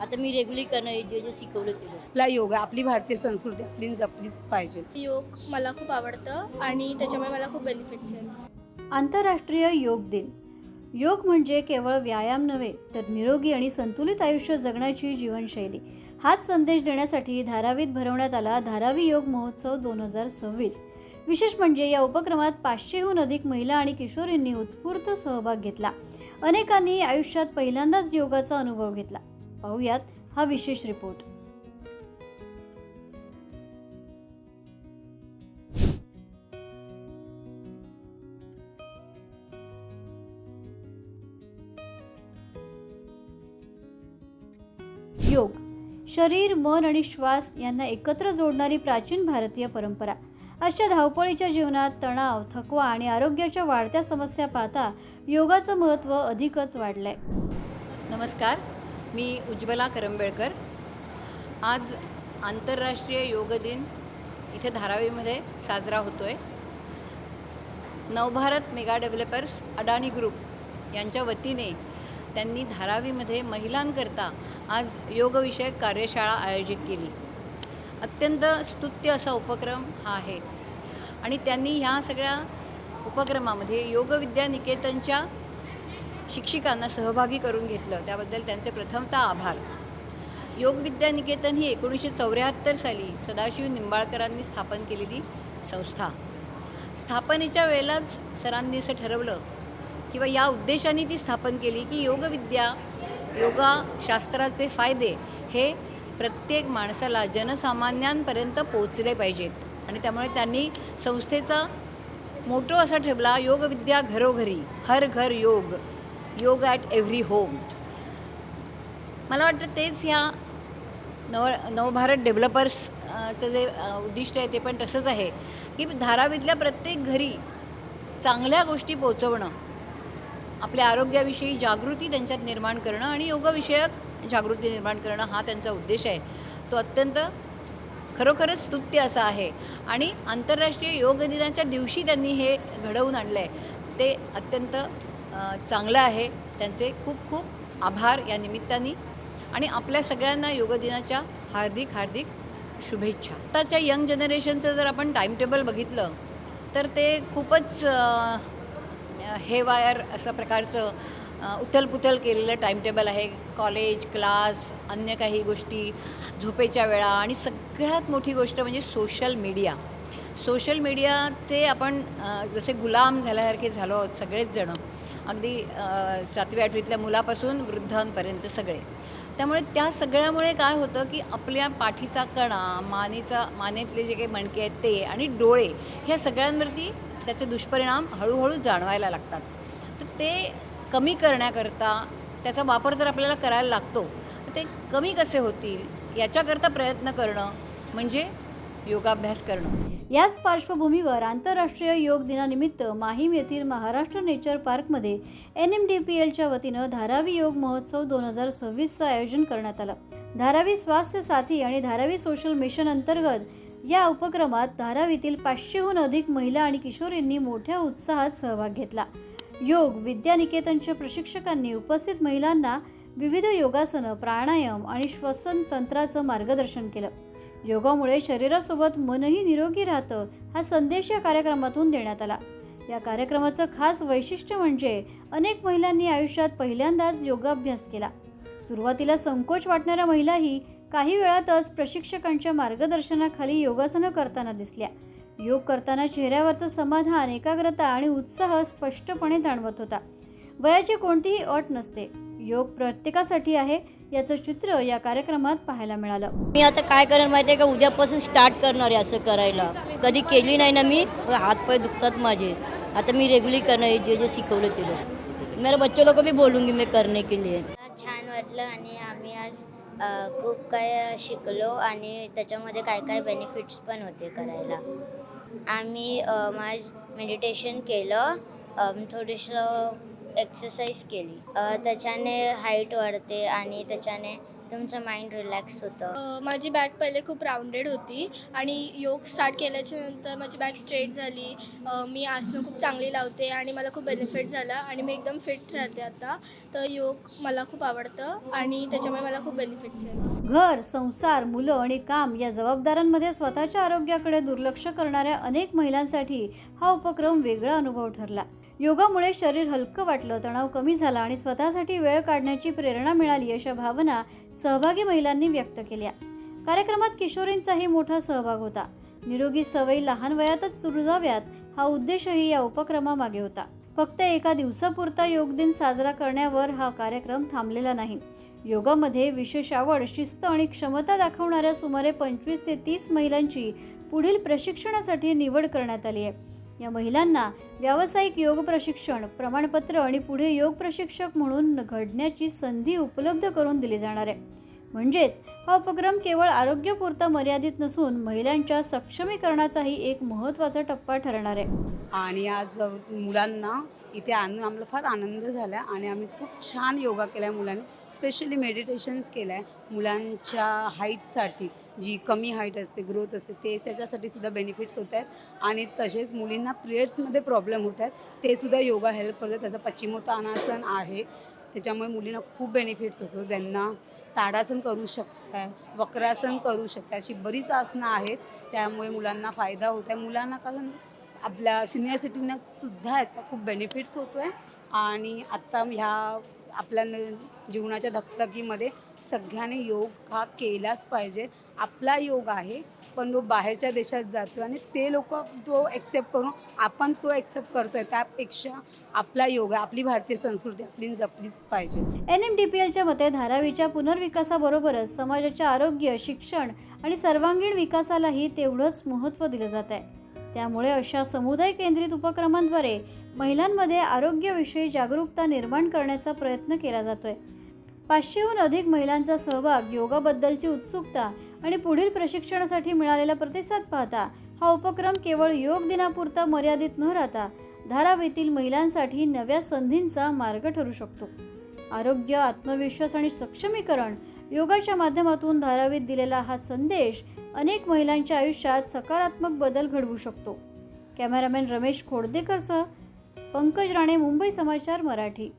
आता मी रेग्युलर करणं जे जे शिकवलं ते. आपला योग आहे, आपली भारतीय संस्कृती आपली जपलीच पाहिजे. योग मला खूप आवडतं आणि त्याच्यामुळे मला खूप बेनिफिट्स आहेत. आंतरराष्ट्रीय योग दिन. योग म्हणजे केवळ व्यायाम नव्हे तर निरोगी आणि संतुलित आयुष्य जगण्याची जीवनशैली. हाच संदेश देण्यासाठी धारावीत भरवण्यात आला धारावी योग महोत्सव 2026. विशेष म्हणजे या उपक्रमात 500हून अधिक महिला आणि किशोरींनी उत्स्फूर्त सहभाग घेतला. अनेकांनी आयुष्यात पहिल्यांदाच योगाचा अनुभव घेतला. पाहूयात हा विशेष रिपोर्ट. योग शरीर, मन आणि श्वास यांना एकत्र जोडणारी प्राचीन भारतीय परंपरा. अशा धावपळीच्या जीवनात तणाव, थकवा आणि आरोग्याच्या वाढत्या समस्या पाहता योगाचं महत्त्व अधिकच वाढलंय. नमस्कार, मी उज्ज्वला करंबेळकर. आज आंतरराष्ट्रीय योग दिन इथे धारावीमध्ये साजरा होतो आहे. नवभारत मेगा डेव्हलपर्स अडाणी ग्रुप यांच्या वतीने त्यांनी धारावीमध्ये महिलांकरता आज योगविषयक कार्यशाळा आयोजित केली. अत्यंत स्तुत्य असा उपक्रम हा आहे आणि त्यांनी ह्या सगळ्या उपक्रमामध्ये योगविद्या निकेतनच्या शिक्षिकांना सहभागी करून घेतलं. त्याबद्दल त्यांचे प्रथमतः आभार. योगविद्या निकेतन ही 1974 साली सदाशिव निंबाळकरांनी स्थापन केलेली संस्था. स्थापनेच्या वेळेलाच सरांनी असं ठरवलं किंवा या उद्देशाने ती स्थापन केली की योगाशास्त्राचे फायदे हे प्रत्येक माणसाला, जनसामान्यांपर्यंत पोचले पाहिजेत आणि त्यामुळे त्यांनी संस्थेचा मोटो असा ठेवला, योगविद्या घरोघरी, हर घर योग, योग ॲट एव्हरी होम. मला वाटतं तेच ह्या नवभारत डेव्हलपर्सचं जे उद्दिष्ट आहे ते पण तसंच आहे की धारावीतल्या प्रत्येक घरी चांगल्या गोष्टी पोचवणं, आपल्या आरोग्याविषयी जागृती त्यांच्यात निर्माण करणं आणि योगविषयक जागृती निर्माण करणं हा त्यांचा उद्देश आहे. तो अत्यंत खरोखरच स्तुत्य असा आहे आणि आंतरराष्ट्रीय योग दिनाच्या दिवशी त्यांनी हे घडवून आणलं आहे. ते अत्यंत चांगलं आहे. त्यांचे खूप खूप आभार या निमित्ताने आणि आपल्या सगळ्यांना योग दिनाच्या हार्दिक हार्दिक शुभेच्छा. आताच्या यंग जनरेशनचं जर आपण टाईमटेबल बघितलं तर ते खूपच हेवायर असं प्रकारचं उथलपुथल केलेलं टाईमटेबल आहे. कॉलेज, क्लास, अन्य काही गोष्टी, झोपेच्या वेळा आणि सगळ्यात मोठी गोष्ट म्हणजे सोशल मीडिया. सोशल मीडियाचे आपण जसे गुलाम झाल्यासारखे झालो आहोत सगळेच जणं, अगदी 7वी 8वीतल्या मुलापासून वृद्धांपर्यंत सगळे. त्यामुळे त्या सगळ्यामुळे काय होतं की आपल्या पाठीचा कणा, मानेतले जे काही मणके आहेत ते आणि डोळे, ह्या सगळ्यांवरती त्याचे दुष्परिणाम हळूहळू जाणवायला लागतात. तर ते कमी करण्याकरता त्याचा वापर जर आपल्याला करायला लागतो तर ते कमी कसे होतील याच्याकरता प्रयत्न करणं म्हणजे योगाभ्यास करणं. याच पार्श्वभूमीवर आंतरराष्ट्रीय योग दिनानिमित्त माहीम येथील महाराष्ट्र नेचर पार्कमध्ये NMDPLच्या वतीनं धारावी योग महोत्सव 2026चं आयोजन करण्यात आलं. धारावी स्वास्थ्य साथी आणि धारावी सोशल मिशन अंतर्गत या उपक्रमात धारावीतील 500हून अधिक महिला आणि किशोरींनी मोठ्या उत्साहात सहभाग घेतला. योग विद्या निकेतनच्या प्रशिक्षकांनी उपस्थित महिलांना विविध योगासनं, प्राणायाम आणि श्वसन तंत्राचं मार्गदर्शन केलं. योगामुळे शरीरासोबत मनही निरोगी राहतं हा संदेश या कार्यक्रमातून देण्यात आला. या कार्यक्रमाचं खास वैशिष्ट्य म्हणजे अनेक महिलांनी आयुष्यात पहिल्यांदाच योगाभ्यास केला. सुरुवातीला संकोच वाटणाऱ्या महिलाही काही वेळातच प्रशिक्षकांच्या मार्गदर्शनाखाली योगासनं करताना दिसल्या. योग करताना चेहऱ्यावरचं समाधान, एकाग्रता आणि उत्साह स्पष्टपणे जाणवत होता. वयाची कोणतीही अट नसते. योग प्रत्येकासाठी आहे याचं चित्र या कार्यक्रमात पाहायला मिळालं. मी आता काय करणार माहिती आहे का, उद्यापासून स्टार्ट करणार आहे असं करायला. कधी केली नाही ना मी, हातपाय दुखतात माझे. आता मी रेग्युलर करणं जे जे शिकवलं ते. मेरे बच्चे लोक भी बोलूंगी मैं करने के लिए. छान वाटलं आणि आम्ही आज खूप काय शिकलो आणि त्याच्यामध्ये काय काय बेनिफिट्स पण होते करायला. आम्ही मेडिटेशन केलं, थोडीसं एक्सरसाइज केली. त्याच्याने हाईट वाढते आणि त्याच्याने तुमचं माइंड रिलॅक्स होतं. माझी बॅक पहिले खूप राऊंडेड होती आणि योग स्टार्ट केल्याच्या नंतर माझी बॅक स्ट्रेट झाली. मी आसनं खूप चांगली लावते आणि मला खूप बेनिफिट झाला आणि मी एकदम फिट राहते आता. तर योग मला खूप आवडतं आणि त्याच्यामुळे मला खूप बेनिफिट्स आहेत. घर, संसार, मुलं आणि काम या जबाबदाऱ्यांमध्ये स्वतःच्या आरोग्याकडे दुर्लक्ष करणाऱ्या अनेक महिलांसाठी हा उपक्रम वेगळा अनुभव ठरला. योगामुळे शरीर हलकं वाटलं, तणाव कमी झाला आणि स्वतःसाठी वेळ काढण्याची प्रेरणा मिळाली अशा भावना सहभागी महिलांनी व्यक्त केल्या. कार्यक्रमात किशोरींचाही मोठा सहभाग होता. निरोगी सवयी लहान वयातच रुजाव्यात हा उद्देशही या उपक्रमामागे होता. फक्त एका दिवसापुरता योग दिन साजरा करण्यावर हा कार्यक्रम थांबलेला नाही. योगामध्ये विशेष आवड, शिस्त आणि क्षमता दाखवणाऱ्या सुमारे 25 ते 30 महिलांची पुढील प्रशिक्षणासाठी निवड करण्यात आली आहे. या महिलांना व्यावसायिक योग प्रशिक्षण, प्रमाणपत्र आणि पुढे योग प्रशिक्षक म्हणून घडण्याची संधी उपलब्ध करून दिली जाणार आहे. म्हणजेच हा उपक्रम केवळ आरोग्यापुरता मर्यादित नसून महिलांच्या सक्षमीकरणाचाही एक महत्त्वाचा टप्पा ठरणार आहे. आणि आज मुलांना इथे आणून आम्हाला फार आनंद झाला आणि आम्ही खूप छान योगा केला आहे. मुलांनी स्पेशली मेडिटेशन्स केलं आहे. मुलांच्या हाईटसाठी, जी कमी हाईट असते, ग्रोथ असते, त्याच्यासाठी सुद्धा बेनिफिट्स होत आहेत. आणि तसेच मुलींना पिरियड्समध्ये प्रॉब्लेम होत आहेत, ते सुद्धा योगा हेल्प करतात. त्याचं पश्चिमोत्तानासन आहे, त्याच्यामुळे मुलींना खूप बेनिफिट्स असतो. त्यांना ताडासन करू शकतात, वक्रासन करू शकतात, अशी बरीच आसनं आहेत. त्यामुळे मुलांना फायदा होत आहे. मुलांना कारण आपल्या सिनियर सिटीजनना सुद्धा याचा खूप बेनिफिट्स होतो आहे. आणि आत्ता ह्या आपल्या जीवनाच्या धकाधकीमध्ये सगळ्यांनी योग हा केलाच पाहिजे. आपला योग आहे, पण तो बाहेरच्या देशात जातो आणि ते लोक तो ॲक्सेप्ट करून आपण तो ॲक्सेप्ट करतो आहे. त्यापेक्षा आपला योग आहे, आपली भारतीय संस्कृती आपली जपलीच पाहिजे. NMDPLच्या मते धारावीच्या पुनर्विकासाबरोबरच समाजाच्या आरोग्य, शिक्षण आणि सर्वांगीण विकासालाही तेवढंच महत्त्व दिलं जात आहे. त्यामुळे अशा समुदाय केंद्रित उपक्रमांद्वारे महिलांमध्ये आरोग्याविषयी जागरूकता निर्माण करण्याचा प्रयत्न केला जातोय. 500हून अधिक महिलांचा सहभाग, योगाबद्दलची उत्सुकता आणि पुढील प्रशिक्षणासाठी मिळालेला प्रतिसाद पाहता हा उपक्रम केवळ योग दिनापुरता मर्यादित न राहता धारावीतील महिलांसाठी नव्या संधींचा मार्ग ठरू शकतो. आरोग्य, आत्मविश्वास आणि सक्षमीकरण योगाच्या माध्यमातून धारावीत दिलेला हा संदेश अनेक महिलांच्या आयुष्यात सकारात्मक बदल घडवू शकतो. कॅमेरामॅन रमेश खोडदेकरसह पंकज राणे, मुंबई समाचार मराठी.